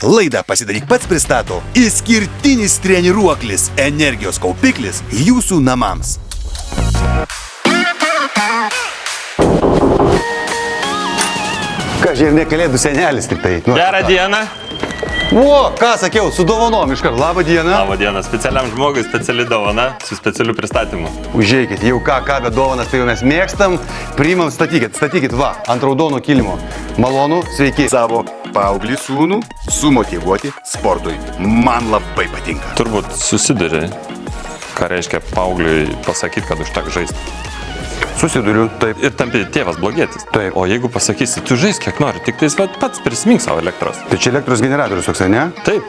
Laidą Pasidaryk pats pristato išskirtinis treniruoklis, energijos kaupiklis jūsų namams. Kaži ir ne kalėdų senelis tik tai. Gerą dieną. O, ką sakiau, su dovanom iškart. Labą dieną. Labą dieną. Specialiam žmogui speciali dovana su specialiu pristatymu. Užeikit, jau ką, bet dovanas tai jau mes mėgstam. Priimam, statykit, va, ant raudono kilimo. Malonu, sveiki. Savo paauglį sūnų sumotyvuoti sportui. Man labai patinka. Turbūt susiduri, ką reiškia paaugliui pasakyti, kad užtek žaisti. Susiduriu, taip. Ir tampi tėvas blogietis. Taip. O jeigu pasakysi, tu žaisk kiek nori, tik tais pats prisimink savo elektros. Tai čia elektros generatorius toksai, ne? Taip.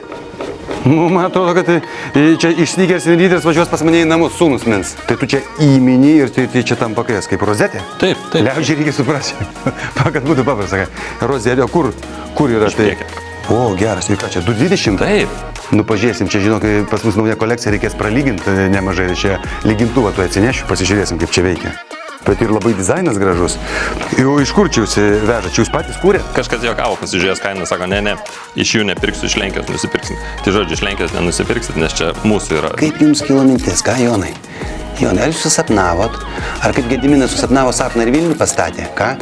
Man atrodo, kad čia iš Sneakers ir Readers važiuos pas mane į namus sūnus mins. Tai tu čia įmini ir tai čia tam pakės kaip rozetė? Taip. Liaudžiai reikia suprasti. Kad būtų paprasta. Rozetė, o kur yra tai? O, geras, ką čia, 220? Taip. Nu, pažiūrėsim, čia žinok, pas mus nauja kolekcija, reikės pralyginti nemažai. Čia lygintuvą tu atsinešiu, pasižiūrėsim, kaip čia veikia. Bet ir labai dizainas gražus. Jau iš kur čia jūs vežat? Čia jūs patys kūrė? Kažkas juokavo, pasižiūrėjęs kainą, sako, ne, iš jų nepirksiu, iš Lenkijos nusipirksim. Tai žodžiu, iš Lenkijos nenusipirksit, nes čia mūsų yra. Kaip jums kilo mintis, ką, Jonai? Jonai, ar jūs susapnavot? Ar kaip Gediminas susapnavo sapną ir Vilnių pastatė? Ką?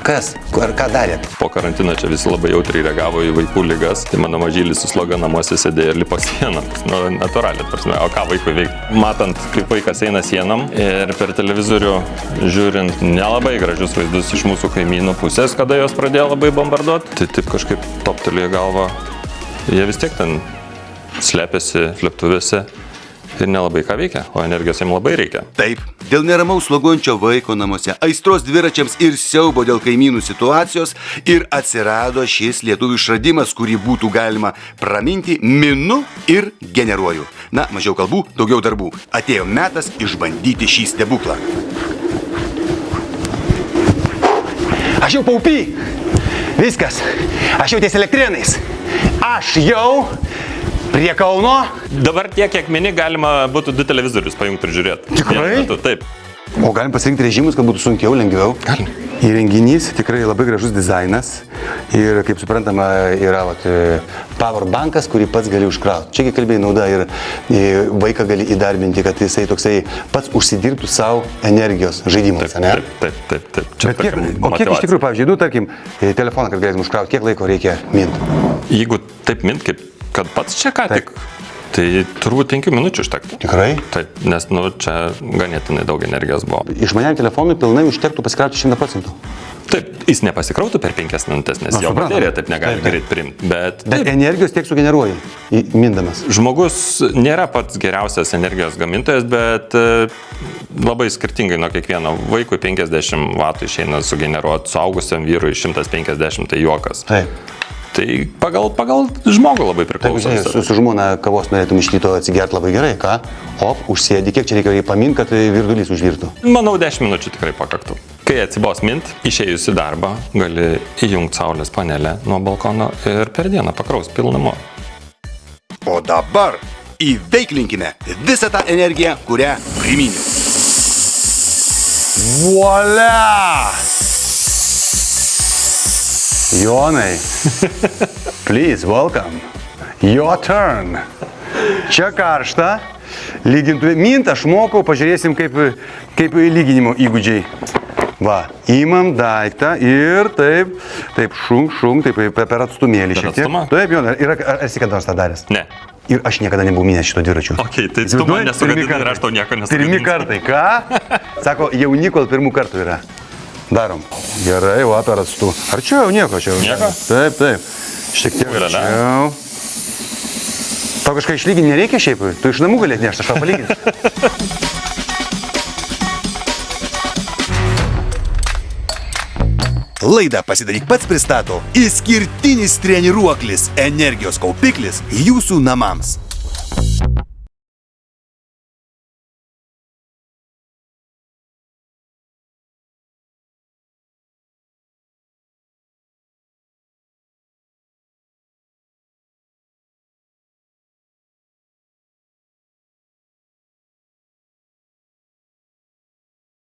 Kas? Ar ką darėt? Po karantino čia visi labai jautriai reagavo į vaikų ligas. Tai mano mažylis su sloga namuose sėdėjo ir lipo sienom. Nu, natūraliai, prasme, o ką vaikui veikti? Matant, kaip vaikas eina sienom ir per televizorių žiūrint nelabai gražius vaizdus iš mūsų kaimynų pusės, kada jos pradėjo labai bombarduoti, tai taip kažkaip toptelėjo galva. Jie vis tiek ten slepiasi slėptuvėse ir nelabai ką veikia, o energijos jiems labai reikia. Taip, dėl neramaus sloguojančio vaiko namuose, aistros dviračiams ir siaubo dėl kaimynų situacijos ir atsirado šis lietuvių išradimas, kurį būtų galima praminti minu ir generuoju. Na, mažiau kalbų, daugiau darbų. Atėjo metas išbandyti šį stebuklą. Aš jau paupy! Viskas! Aš jau ties elektrinais! Aš jau prie Kauno. Dabar tiek, kiek mini, galima būtų 2 televizorius pajungti ir žiūrėti. Tikrai? Taip. O galim pasirinkti režimus, kad būtų sunkiau, lengviau? Galim. Įrenginys tikrai labai gražus dizainas ir, kaip suprantama, yra power bankas, kurį pats gali užkrauti. Čiagi kalbėjai nauda ir vaiką gali įdarbinti, kad jisai toksai pats užsidirbtų savo energijos žaidimus, ne? Taip. Bet kiek iš tikrųjų, pavyzdžiui, tarkim, telefoną, kad galėtum užkrauti, kiek laiko reikia minti? Jeigu taip mint, kaip kad pats čia ką tik, tai turbūt 5 minučių užtektų. Tikrai? Taip, nes čia ganėtinai daug energijos buvo. Išmaniam telefonui pilnai užtektų pasikrauti 100%. Taip, jis nepasikrautų per 5 minutės, nes jo baterija taip negali greit priimti. Bet energijos tiek sugeneruoji, mindamas. Žmogus nėra pats geriausias energijos gamintojas, bet labai skirtingai nuo kiekvieno. Vaikui 50 vatų išeina sugeneruoti, suaugusiam vyrui 150, tai juokas. Taip. Tai pagal žmogų labai priklauso. Su žmona kavos norėtum iš ryto atsigerti labai gerai, ką? Užsėdi, kiek čia reikia paminti, kad virdulys užvirtų? Manau, 10 minučių tikrai pakaktų. Kai atsibos mint, išėjus į darbą, gali įjungti saulės panelę nuo balkono ir per dieną pakraus pilnumu. O dabar įveiklinkime visą tą energiją, kurią priminiau. Voila! Jonai, please, welcome. Your turn. Čia karšta. Lygintuvė. Mint aš mokau, pažiūrėsim, kaip lyginimo įgūdžiai. Va, įmam daiktą ir taip, šunk, taip per atstumėlį šiek tiek. Taip, Jonai, ar esi kada nors tą daręs? Ne. Ir aš niekada nebuvau minęs šito dviračiu. Ok, tai tu man nesugadinai ir aš tau nieko nesugadinsiu. Pirmi kartai, ką? Sako, jauni, kol pirmų kartų yra. Darom. Gerai, va, per atstų. Arčiau jau nieko, čia jau. Nieko? Taip. Šiek tiek arčiau. Tau kažką išlyginti nereikia šiaip? Tu iš namų galėt nešti, aš tau palyginti. Laidą Pasidaryk pats pristato išskirtinis treniruoklis, energijos kaupiklis jūsų namams.